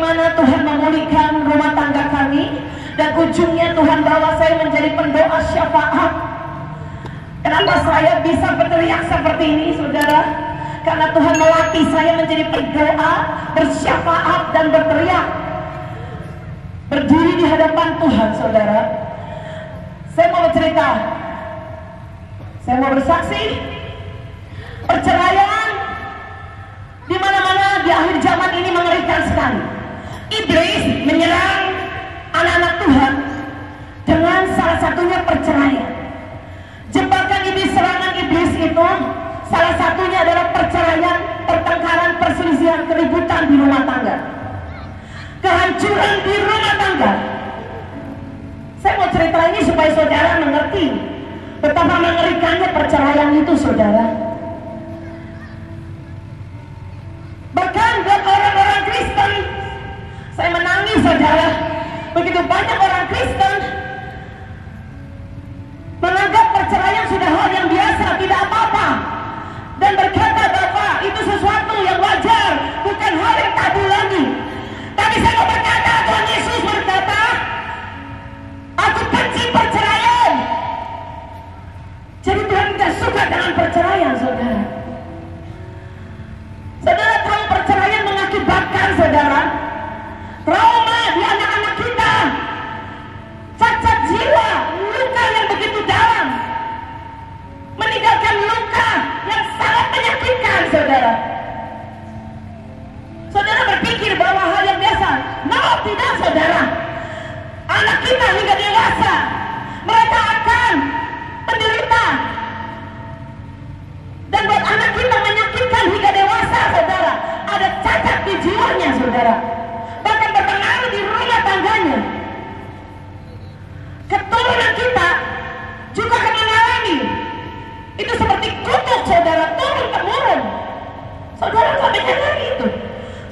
bagaimana Tuhan memulihkan rumah tangga kami, dan ujungnya Tuhan bawa saya menjadi pendoa syafaat. Kenapa saya bisa berteriak seperti ini, saudara? Karena Tuhan melatih saya menjadi pendoa, bersyafaat dan berteriak, berdiri di hadapan Tuhan, saudara. Saya mau bercerita, saya mau bersaksi. Perceraian di mana-mana di akhir zaman ini mengerikan sekali. Iblis menyerang anak-anak Tuhan dengan salah satunya perceraian. Jebakan iblis, serangan iblis itu salah satunya adalah perceraian, pertengkaran, perselisihan, keributan di rumah tangga, kehancuran di rumah tangga. Saya mau cerita ini supaya saudara mengerti betapa mengerikannya perceraian itu, saudara. Bahkan buat orang-orang Kristen, saya menangis, saudara. Begitu banyak orang Kristen menganggap perceraian sudah hal yang biasa, tidak apa-apa, dan berkata bahwa itu sesuatu yang wajar, bukan hal yang tabu lagi. Tapi saya mau berkata, Tuhan Yesus berkata, aku benci perceraian. Jadi Tuhan tidak suka dengan perceraian, saudara. Saudara tahu perceraian mengakibatkan, saudara, trauma di anak-anak kita, cacat jiwa, luka yang begitu dalam, meninggalkan luka yang sangat menyakitkan, saudara. Saudara berpikir bahwa hal yang biasa. No, tidak, saudara. Anak kita hingga dewasa, mereka akan menderita. Dan buat anak kita menyakitkan hingga dewasa, saudara, ada cacat di jiwanya, saudara. Bahkan berpengaruh di rumah tangganya. Keturunan kita juga akan mengalami. Itu seperti kutuk, saudara, turun-temurun. Saudara nggak menyadari itu.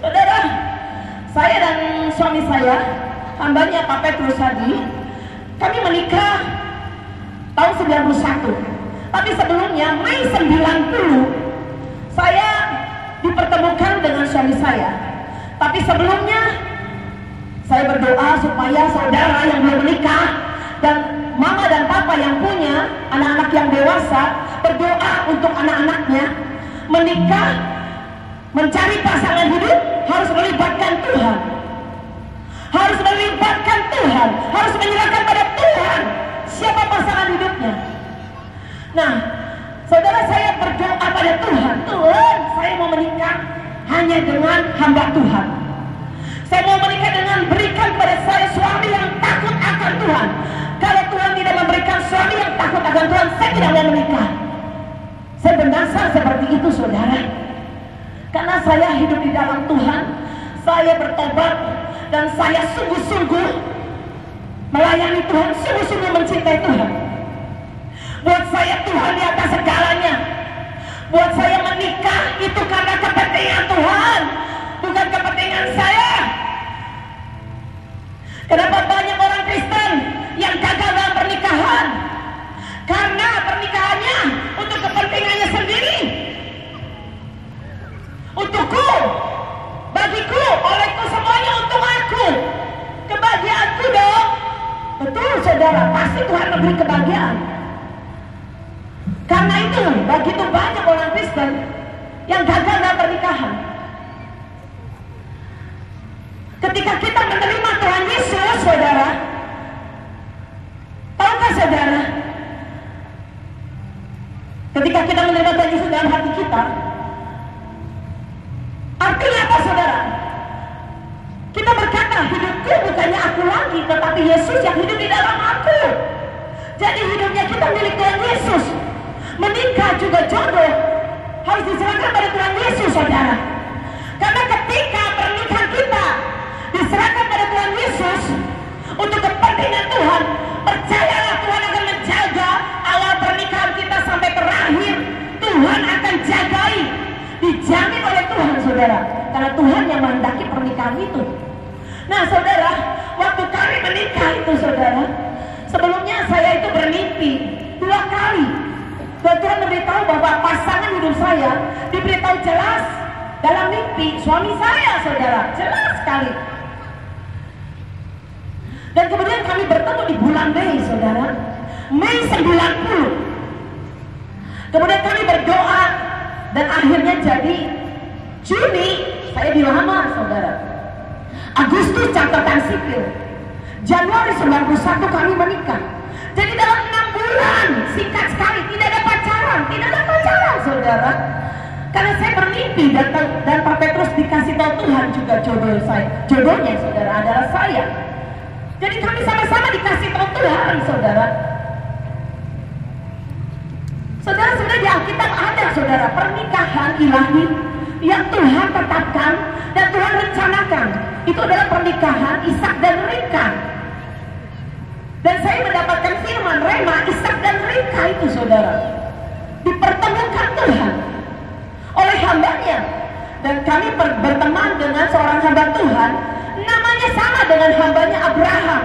Saudara, saya dan suami saya, hambanya Pak Petrus Hadi, kami menikah tahun 91. Tapi sebelumnya, Mei 90, saya dipertemukan dengan suami saya. Tapi sebelumnya, saya berdoa supaya saudara yang belum menikah dan mama dan papa yang punya anak-anak yang dewasa berdoa untuk anak-anaknya menikah, mencari pasangan hidup harus melibatkan Tuhan, harus melibatkan Tuhan, harus menyerahkan pada Tuhan siapa pasangan hidupnya. Nah, saudara, saya berdoa pada Tuhan, Tuhan, saya mau menikah hanya dengan hamba Tuhan. Saya mau menikah dengan berikan pada saya suami yang takut akan Tuhan. Kalau Tuhan tidak memberikan suami yang takut akan Tuhan, saya tidak mau menikah. Saya berdasar seperti itu, saudara. Karena saya hidup di dalam Tuhan, saya bertobat, dan saya sungguh-sungguh melayani Tuhan, sungguh-sungguh mencintai Tuhan. Buat saya Tuhan di atas segalanya. Buat saya menikah itu karena kepentingan Tuhan, bukan kepentingan saya. Kenapa banyak orang Kristen yang gagal dalam pernikahan? Karena pernikahannya untuk kepentingannya sendiri. Untukku, bagiku, olehku, semuanya untuk aku. Kebahagiaanku dong. Betul, saudara, pasti Tuhan memberi kebahagiaan. Karena itu, begitu banyak orang Kristen yang gagal dalam pernikahan. Ketika kita menerima Tuhan Yesus, saudara, tahukah saudara, ketika kita menerima Tuhan Yesus dalam hati kita, artinya apa, saudara? Kita berkata, hidupku bukannya aku lagi, tetapi Yesus yang hidup di dalam aku. Jadi hidupnya kita milik Tuhan Yesus. Menikah juga jodoh harus diserahkan pada Tuhan Yesus, saudara. Karena ketika pernikahan kita diserahkan pada Tuhan Yesus untuk kepentingan Tuhan, percayalah Tuhan akan menjaga awal pernikahan kita sampai terakhir. Tuhan akan jagai, dijamin oleh Tuhan, saudara. Karena Tuhan yang menghendaki pernikahan itu. Nah, saudara, waktu kami menikah itu, saudara, sebelumnya saya itu bermimpi 2 kali. Dan Tuhan memberitahu bahwa pasangan hidup saya diberitahu jelas dalam mimpi suami saya, saudara, jelas sekali. di bulan Mei, saudara. Mei 90. Kemudian kami berdoa dan akhirnya jadi Juni saya dilamar, saudara. Agustus catatan sipil. Januari 91 kami menikah. Jadi dalam 6 bulan, singkat sekali, tidak ada pacaran, saudara. Karena saya bermimpi dan Pak Petrus dikasih tahu Tuhan juga jodohnya, saudara, adalah saya. Jadi kami sama-sama dikasih tahu Tuhan, saudara. Saudara, sebenarnya di Alkitab ada, saudara, pernikahan ilahi yang Tuhan tetapkan dan Tuhan rencanakan. Itu adalah pernikahan Ishak dan Ribka. Dan saya mendapatkan firman rema Ishak dan Ribka itu, saudara, dipertemukan Tuhan oleh hambanya. Dan kami berteman dengan seorang hamba Tuhan, namanya sama dengan hambanya Abraham.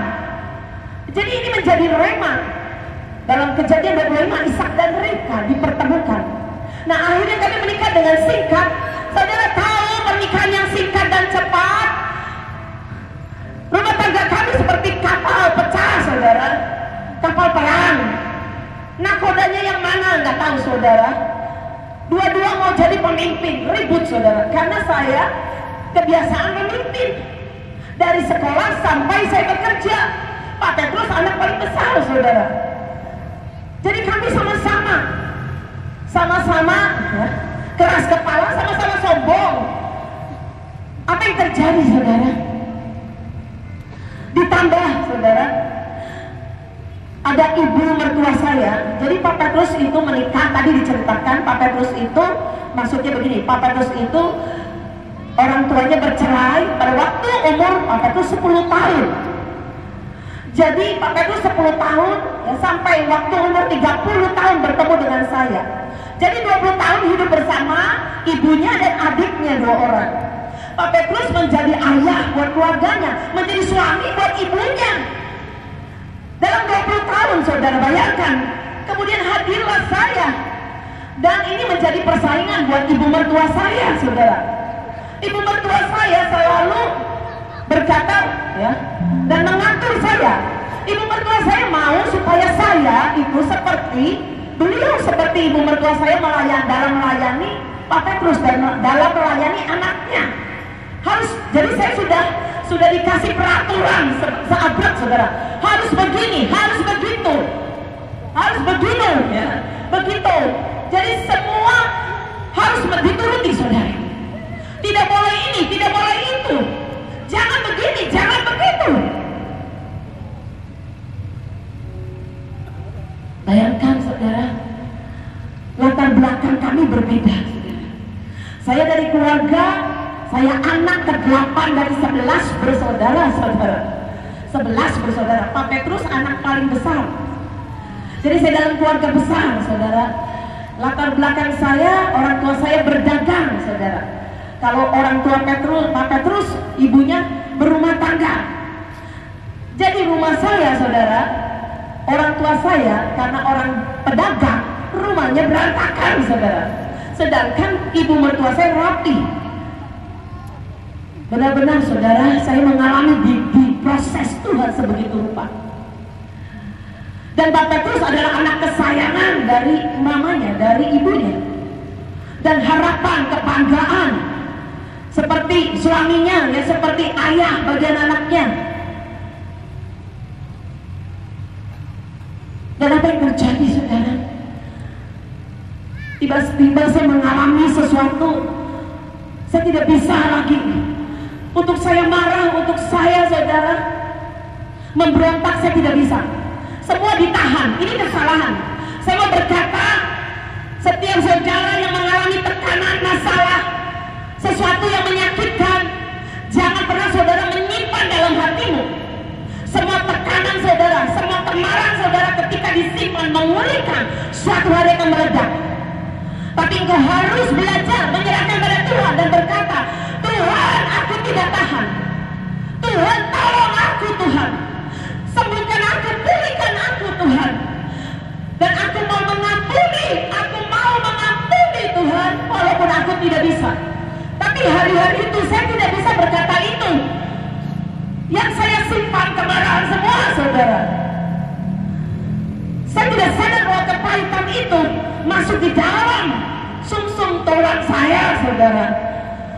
Jadi ini menjadi rema. Dalam Kejadian 25, Ishak dan Ribka dipertemukan. Nah, akhirnya kami menikah dengan singkat. Saudara tahu pernikahan yang singkat dan cepat, rumah tangga kami seperti kapal pecah, saudara. Kapal perang. Nakodanya yang mana nggak tahu, saudara. Dua-dua mau jadi pemimpin, ribut, saudara. Karena saya kebiasaan memimpin dari sekolah sampai saya bekerja. Pak Petrus anak paling besar, saudara. Jadi kami sama-sama ya, keras kepala, sama-sama sombong. Apa yang terjadi, saudara? Ditambah, saudara, ada ibu mertua saya. Jadi Pak Petrus itu menikah, tadi diceritakan Pak Petrus itu, maksudnya begini, Pak Petrus itu orang tuanya bercerai pada waktu umur Pak Petrus 10 tahun. Jadi Pak Petrus 10 tahun ya, sampai waktu umur 30 tahun bertemu dengan saya. Jadi 20 tahun hidup bersama ibunya dan adiknya 2 orang. Pak Petrus menjadi ayah buat keluarganya, menjadi suami buat ibunya. Dalam 20 tahun, saudara, bayangkan. Kemudian hadirlah saya. Dan ini menjadi persaingan buat ibu mertua saya, saudara. Ibu mertua saya selalu berkata ya, dan mengatur saya. Ibu mertua saya mau supaya saya itu seperti beliau, seperti ibu mertua saya dalam melayani Pak Petrus dan dalam melayani anaknya. Jadi saya sudah dikasih peraturan seabad, saudara. Harus begini, harus begitu, harus begini, ya, begitu. Jadi semua harus dituruti, saudara. Tidak boleh ini, tidak boleh itu. Jangan begini, jangan begitu. Bayangkan, saudara, latar belakang kami berbeda, saudara. Saya dari keluarga, saya anak ke-8 dari 11 bersaudara, saudara. 11 bersaudara. Pak Petrus anak paling besar. Jadi saya dalam keluarga besar, saudara. Latar belakang saya, orang tua saya berdagang, saudara. Kalau orang tua Pak Petrus, ibunya berumah tangga. Jadi rumah saya, saudara, orang tua saya karena orang pedagang, rumahnya berantakan, saudara. Sedangkan ibu mertua saya rapi. Benar-benar, saudara, saya mengalami di proses Tuhan sebegitu rupa. Dan Pak Petrus adalah anak kesayangan dari mamanya, dari ibunya. Dan harapan, kebanggaan, seperti suaminya, ya, seperti ayah bagi anaknya. Dan apa yang terjadi, saudara? Tiba-tiba saya mengalami sesuatu. Saya tidak bisa lagi. Untuk saya marah, untuk saya, saudara, memberontak, saya tidak bisa. Semua ditahan. Ini kesalahan. Saya mau berkata, setiap saudara yang mengalami tekanan, masalah, sesuatu yang menyakitkan, jangan pernah saudara menyimpan dalam hatimu. Semua tekanan saudara, semua kemarahan saudara ketika disimpan memulihkan, suatu hari akan meledak. Tapi engkau harus belajar menyerahkan pada Tuhan dan berkata, Tuhan, aku tidak tahan. Tuhan, tolong aku, Tuhan. Sembuhkan aku, pulihkan aku, Tuhan. Dan aku mau mengampuni, Tuhan, walaupun aku tidak bisa. Tapi hari-hari itu saya tidak bisa berkata itu. Yang saya simpan kemarahan semua, saudara. kekuatan itu masuk di dalam sumsum tulang saya, saudara.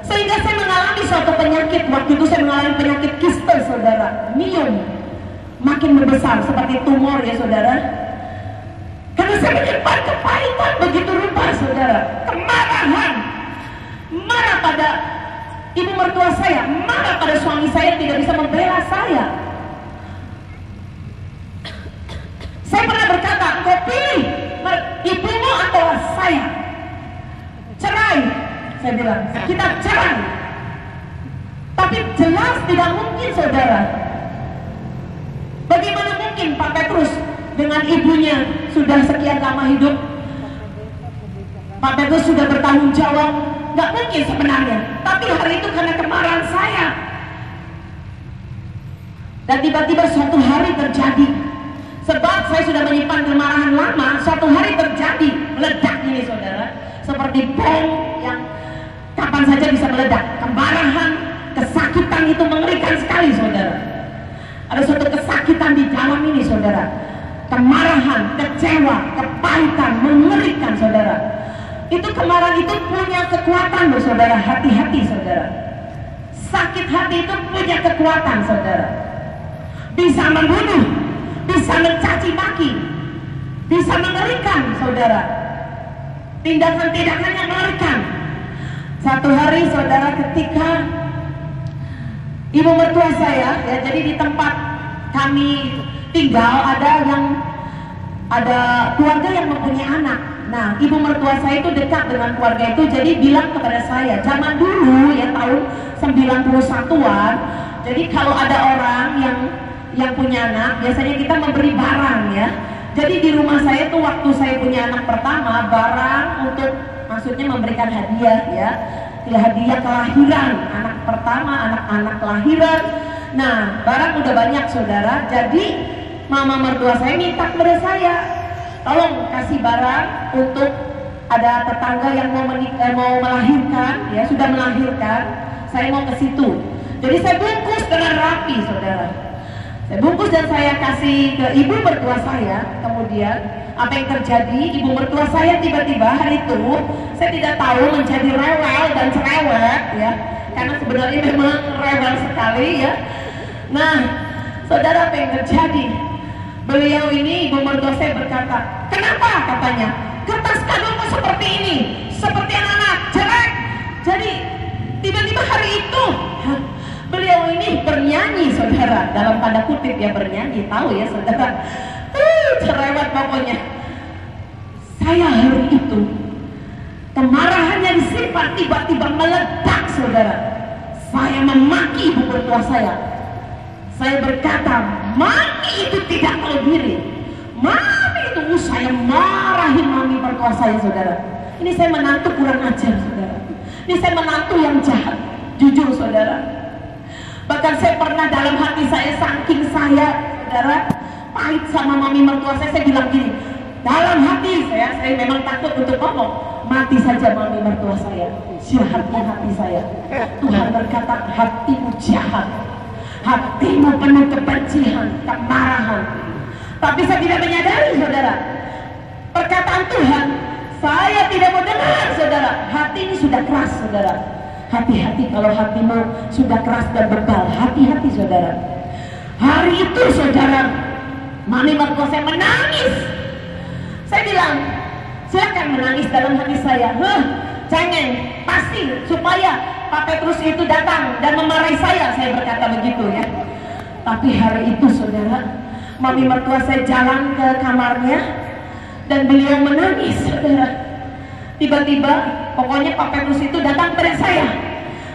Sehingga saya mengalami suatu penyakit. Waktu itu saya mengalami penyakit kiste, saudara, miom, makin membesar seperti tumor ya, saudara. Karena saya menyimpan kepahitan begitu rupa, saudara, kemarahan, marah pada ibu mertua saya, marah pada suami saya tidak bisa membela saya. Saya pernah berkata, engkau pilih ibumu atau saya. Cerai, saya bilang, kita cerai. Tapi jelas tidak mungkin, saudara. Bagaimana mungkin Pak Petrus dengan ibunya sudah sekian lama hidup? Pak Petrus sudah bertanggung jawab. Gak mungkin sebenarnya. Tapi hari itu karena kemarahan saya. Dan tiba-tiba suatu hari terjadi. Sebab saya sudah menyimpan kemarahan lama, suatu hari terjadi, meledak ini, saudara. Seperti bom yang kapan saja bisa meledak. Kemarahan, kesakitan itu mengerikan sekali, saudara. Ada suatu kesakitan di dalam ini, saudara. Kemarahan, kecewa, kepahitan, mengerikan, saudara. Itu kemarahan itu punya kekuatan, loh, saudara. Hati-hati, saudara. Sakit hati itu punya kekuatan, saudara. Bisa membunuh, bisa mencaci maki, bisa mengerikan, saudara. Tindakan-tindakan yang mengerikan. Satu hari, saudara, ketika ibu mertua saya, ya, jadi di tempat kami tinggal ada keluarga yang mempunyai anak. Nah, ibu mertua saya itu dekat dengan keluarga itu, jadi bilang kepada saya, zaman dulu ya tahun 91-an, jadi kalau ada orang yang punya anak, biasanya kita memberi barang ya. Jadi di rumah saya tuh waktu saya punya anak pertama, barang untuk maksudnya memberikan hadiah ya. Hadiah kelahiran, anak pertama, anak-anak kelahiran. Nah, barang udah banyak, saudara. Jadi mama mertua saya minta kepada saya, tolong kasih barang untuk ada tetangga yang mau melahirkan, ya sudah melahirkan, saya mau ke situ. Jadi saya bungkus dengan rapi, saudara. Saya bungkus dan saya kasih ke ibu mertua saya. Kemudian apa yang terjadi? Ibu mertua saya tiba-tiba hari itu, saya tidak tahu, menjadi rewel dan cerewet ya, karena sebenarnya memang rewel sekali ya. Nah, saudara, apa yang terjadi? Beliau ini, ibu mertua saya berkata, kenapa? Katanya, kertas kadomu seperti ini, seperti anak-anak, jelek. Jadi tiba-tiba hari itu beliau ini bernyanyi, saudara, dalam tanda kutip ya, bernyanyi, tahu ya saudara, cerewet pokoknya. Saya hari itu kemarahannya disimpan, tiba-tiba meledak, saudara. Saya memaki ibu mertua saya. Saya berkata, mami itu tidak tahu diri. Mami itu, saya marahin mami mertua saya, saudara. Ini saya menantu kurang ajar, saudara. Ini saya menantu yang jahat, jujur, saudara. Bahkan saya pernah dalam hati saya, saking saya, saudara, pahit sama mami mertua saya bilang gini, dalam hati saya memang takut untuk ngomong, mati saja mami mertua saya, jahatnya hati saya. Tuhan berkata, hatimu jahat, hatimu penuh kebencian, kemarahan. Tapi saya tidak menyadari, saudara, perkataan Tuhan, saya tidak mau dengar, saudara. Hati ini sudah keras, saudara. Hati-hati kalau hatimu sudah keras dan bebal, hati-hati, saudara. Hari itu, saudara, mami mertua saya menangis. Saya bilang, silakan menangis dalam hati saya. Jangan, pasti supaya Pak Petrus itu datang dan memarahi saya berkata begitu ya. Tapi hari itu, saudara, mami mertua saya jalan ke kamarnya dan beliau menangis, saudara. Tiba-tiba, pokoknya Pak Petrus itu datang kepada saya.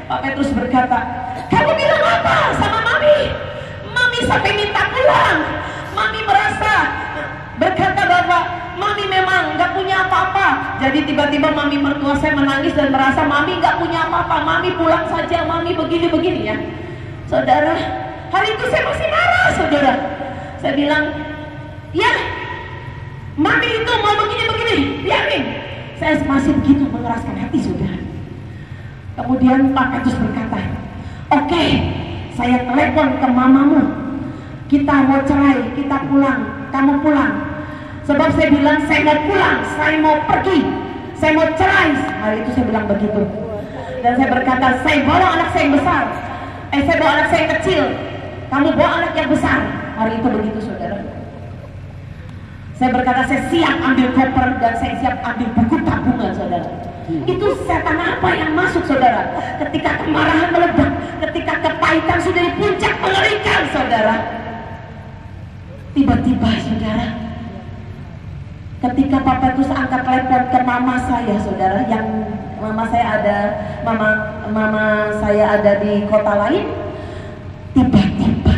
Pak Petrus berkata, kamu bilang apa sama mami? Mami sampai minta pulang. Mami merasa, berkata bahwa mami memang nggak punya apa-apa. Jadi tiba-tiba mami mertua saya menangis dan merasa mami nggak punya apa-apa. Mami pulang saja, mami begini-begini ya. Saudara, hari itu saya masih marah, saudara. Saya bilang, ya, mami itu mau begini-begini, biarin. Saya masih begitu mengeraskan hati, saudara. Kemudian Pak Petrus berkata, oke, saya telepon ke mamamu. Kita mau cerai, kita pulang, kamu pulang. Sebab saya bilang saya mau pulang, saya mau pergi, saya mau cerai. Hari itu saya bilang begitu. Dan saya berkata, saya bawa anak saya yang besar, saya bawa anak saya yang kecil, kamu bawa anak yang besar. Hari itu begitu, saudara. Saya berkata, saya siap ambil koper dan saya siap ambil buku tabungan, saudara. Itu setan apa yang masuk, saudara? Ketika kemarahan meledak, ketika kepahitan sudah di puncak mengerikan, saudara. Tiba-tiba, saudara, ketika Pak Petrus angkat telepon ke mama saya, saudara, yang mama saya ada di kota lain. Tiba-tiba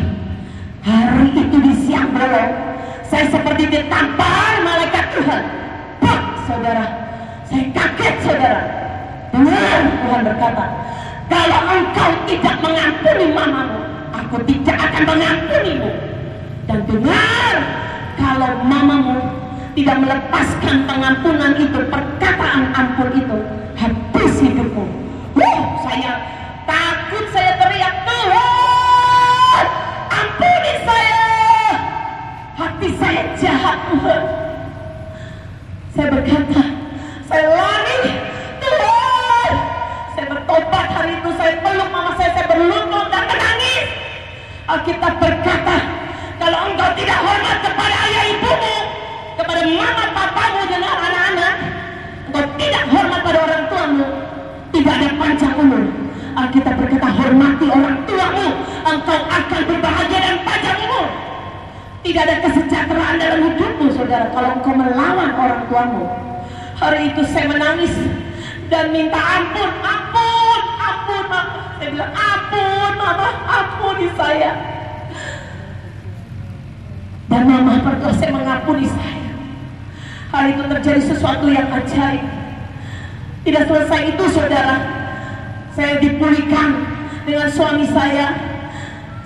hari itu di siang bolong, saya seperti ditampar malaikat Tuhan. Pak, saudara, saya kaget, saudara. Dengar, Tuhan berkata, kalau engkau tidak mengampuni mamamu, aku tidak akan mengampunimu. Dan dengar, kalau mamamu tidak melepaskan pengampunan itu, perkataan ampun itu, habis hidupmu. Saya takut, saya teriak, Tuhan, ampuni saya. Hati saya jahat, Tuhan. Saya berkata, saya lari, Tuhan. Saya bertobat hari itu, saya peluk mama saya berlutut dan menangis. Alkitab berkata, kalau engkau tidak hormat kepada ayah ibumu, kepada mama papamu dan anak-anak, engkau tidak hormat pada orang tuamu, tidak ada panjang umur. Alkitab berkata, hormati orang tuamu, engkau akan berbahagia dan panjang umur. Tidak ada kesejahteraan dalam hidupmu, saudara, kalau engkau melawan orang tuamu. Hari itu saya menangis dan minta ampun, ampun mama. Saya bilang, ampun mama, ampuni saya. Dan mama berdoa saya mengampuni saya. Hari itu terjadi sesuatu yang ajaib. Tidak selesai itu, saudara, saya dipulihkan dengan suami saya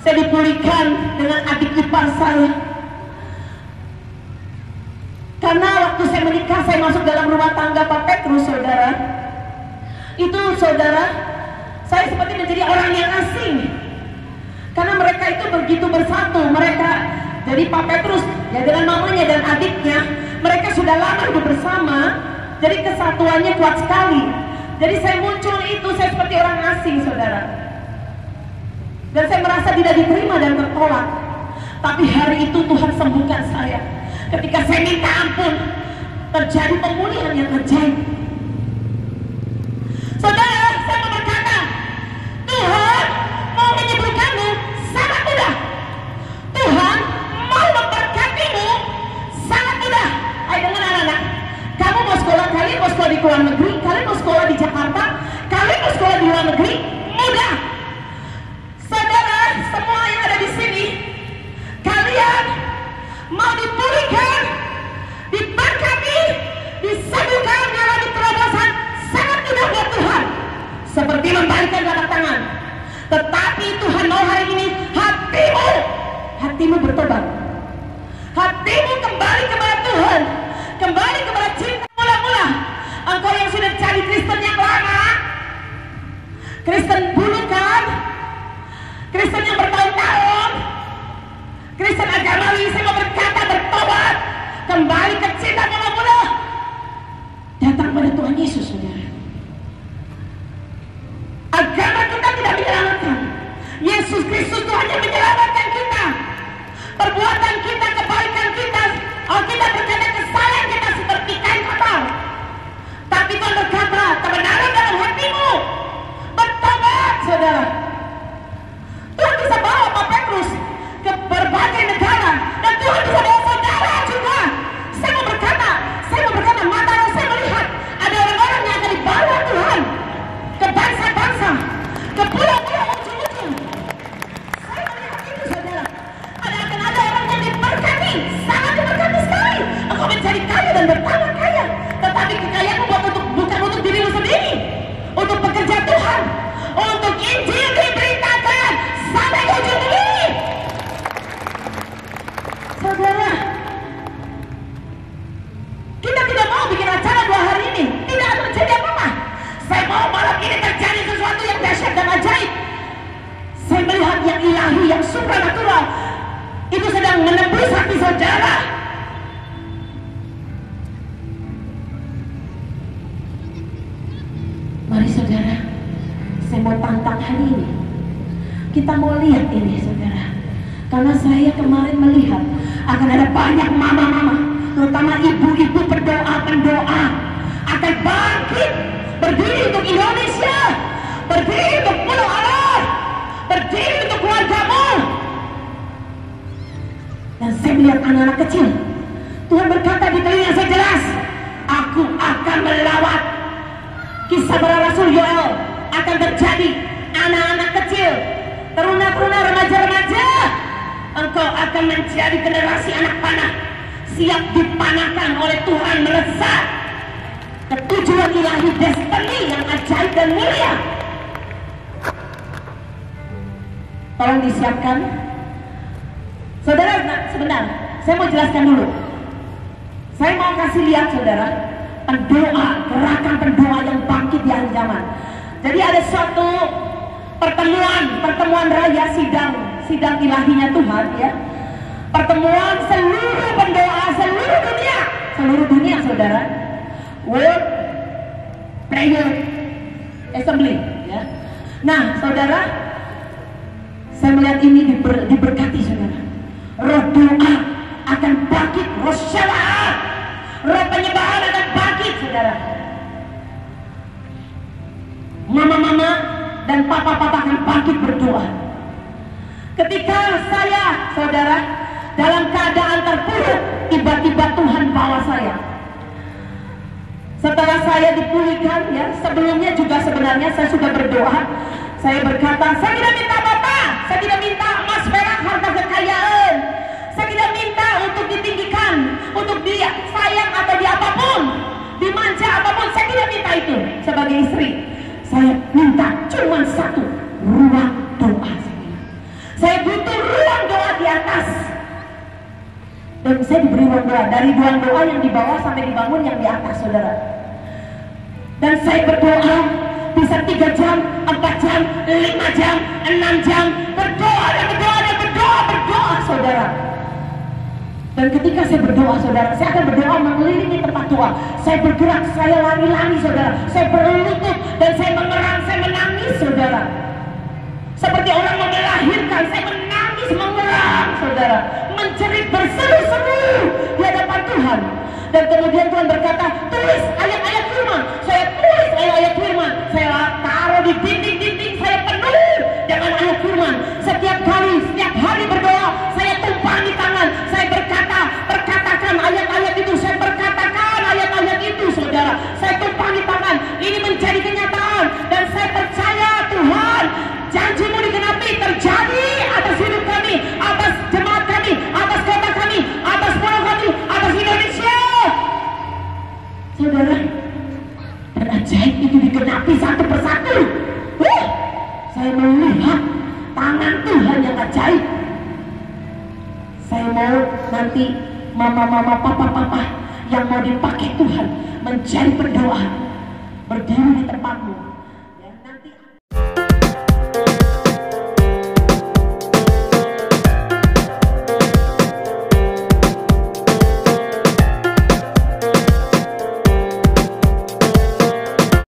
dipulihkan dengan adik ipar saya. Karena waktu saya menikah, saya masuk dalam rumah tangga Pak Petrus, saudara. Itu, saudara, saya seperti menjadi orang yang asing. Karena mereka itu begitu bersatu. Mereka, jadi Pak Petrus ya dengan mamanya dan adiknya, mereka sudah lama hidup bersama. Jadi kesatuannya kuat sekali. Jadi saya muncul itu, saya seperti orang asing, saudara. Dan saya merasa tidak diterima dan tertolak. Tapi hari itu Tuhan sembuhkan saya. Ketika saya minta ampun, terjadi pemulihan yang ajaib. Saudara, saya mau berkata, Tuhan mau menyembuhkanmu sangat mudah. Tuhan mau memberkatimu sangat mudah. Ayo dengar anak-anak, kamu mau sekolah, kalian mau sekolah di luar negeri, kalian mau sekolah di Jakarta, kalian mau sekolah di luar negeri, mudah. Saudara, semua yang ada di sini, kalian mau dipulihkan, diberkati, disembuhkan, mengalami terobosan, sangat mudah buat Tuhan. Seperti membalikkan telapak tangan. Tetapi Tuhan mau hari ini hatimu bertobat, hatimu kembali kepada Tuhan, kembali kepada cinta mula-mula. Engkau yang sudah cari Kristen yang lama, Kristen bulukan, Kristen yang bertahun-tahun, Kristen agamawi, saya mau berkata bertobat, kembali ke cinta mula-mula, datang pada Tuhan Yesus, saudara. Agama kita tidak menyelamatkan, Yesus Kristus Tuhan yang menyelamatkan kita. Perbuatan kita, kebaikan kita, kita berkata kesalahan kita seperti kain kotor. Tapi Tuhan berkata, kebenaran dalam hatimu, bertobat, saudara. Tuhan bisa bawa Pak Petrus ke berbagai negara, dan Tuhan bisa bawa saudara juga. Saya mau berkata, mata saya melihat ada orang-orang yang akan dibawa Tuhan ke bangsa-bangsa, ke pulau-pulau ujung-ujung. Saya melihat itu, saudara. Akan ada orang yang diberkati, sangat diberkati sekali. Engkau mencari kaya dan bertambah kaya, tetapi kekayaan bukan untuk dirimu sendiri, untuk pekerja Tuhan, untuk Injil diberitakan sampai ke ujung bumi. Saudara, kita tidak mau bikin acara 2 hari ini, tidak akan terjadi apa-apa. Saya mau malam ini terjadi sesuatu yang dahsyat dan ajaib. Saya melihat yang ilahi, yang supranatural itu sedang menembus hati saudara. Kita mau lihat ini saudara, karena saya kemarin melihat akan ada banyak mama-mama, terutama ibu-ibu pendoa akan bangkit, berdiri untuk Indonesia, berdiri untuk pulau Allah, berdiri untuk keluargamu. Dan saya melihat anak-anak kecil. Tuhan berkata di telinga saya jelas, aku akan melawat. Kisah para Rasul Yoel akan terjadi. Anak-anak kecil, teruna-teruna, remaja-remaja, engkau akan menjadi generasi anak panah, siap dipanahkan oleh Tuhan, melesat ke tujuan ilahi, destiny yang ajaib dan mulia. Tolong disiapkan. Saudara, sebentar, saya mau jelaskan dulu. Saya mau kasih lihat saudara, pendoa, gerakan pendoa yang bangkit di akhir zaman. Jadi ada suatu pertemuan raya sidang ilahinya Tuhan, ya. Pertemuan seluruh pendoa seluruh dunia saudara. World Prayer Assembly, ya. Nah saudara, saya melihat ini diberkati saudara. Roh doa akan bangkit, roh syafaat, roh penyembahan akan bangkit saudara. Mama-mama dan papa-papa akan bangkit berdoa. Ketika saya saudara dalam keadaan terpuruk, tiba-tiba Tuhan bawa saya. Setelah saya dipulihkan, ya, sebelumnya juga sebenarnya saya sudah berdoa. Saya berkata, saya tidak minta apa-apa, saya tidak minta emas, perak, harta kekayaan, saya tidak minta untuk ditinggikan, untuk disayang atau diapapun, dimanja apapun, saya tidak minta itu. Sebagai istri, saya minta cuma satu, ruang doa. Saya butuh ruang doa di atas. Dan saya diberi ruang doa, dari ruang doa yang di bawah sampai dibangun yang di atas saudara. Dan saya berdoa bisa 3 jam, 4 jam, 5 jam, 6 jam, berdoa saudara. Dan ketika saya berdoa saudara, saya akan berdoa mengelilingi tempat doa. Saya bergerak, saya lari-lari saudara, saya berlutut dan saya mengerang, saya menangis saudara. Seperti orang mau melahirkan, saya menangis, mengerang saudara, menjerit, berseru-seru di hadapan Tuhan. Dan kemudian Tuhan berkata, tulis ayat-ayat firman. Saya tulis ayat-ayat firman, saya taruh di dinding-dinding, saya penuh dengan ayat firman. Setiap hari berdoa, saya tumpangi tangan, saya perkatakan ayat-ayat itu, saya perkatakan ayat-ayat itu saudara. Saya tumpangi tangan, ini menjadi kenyataan. Dan saya percaya Tuhan, janji-Mu digenapi, terjadi atas hidup kami, atas jemaat kami, atas kota kami, atas pulau kami, atas Indonesia saudara. Dan ajaib itu digenapi satu persatu. Saya melihat tangan Tuhan yang ajaib. Saya mau nanti mama-mama, papa-papa yang mau dipakai Tuhan menjadi pendoa, berdiri di tempatmu,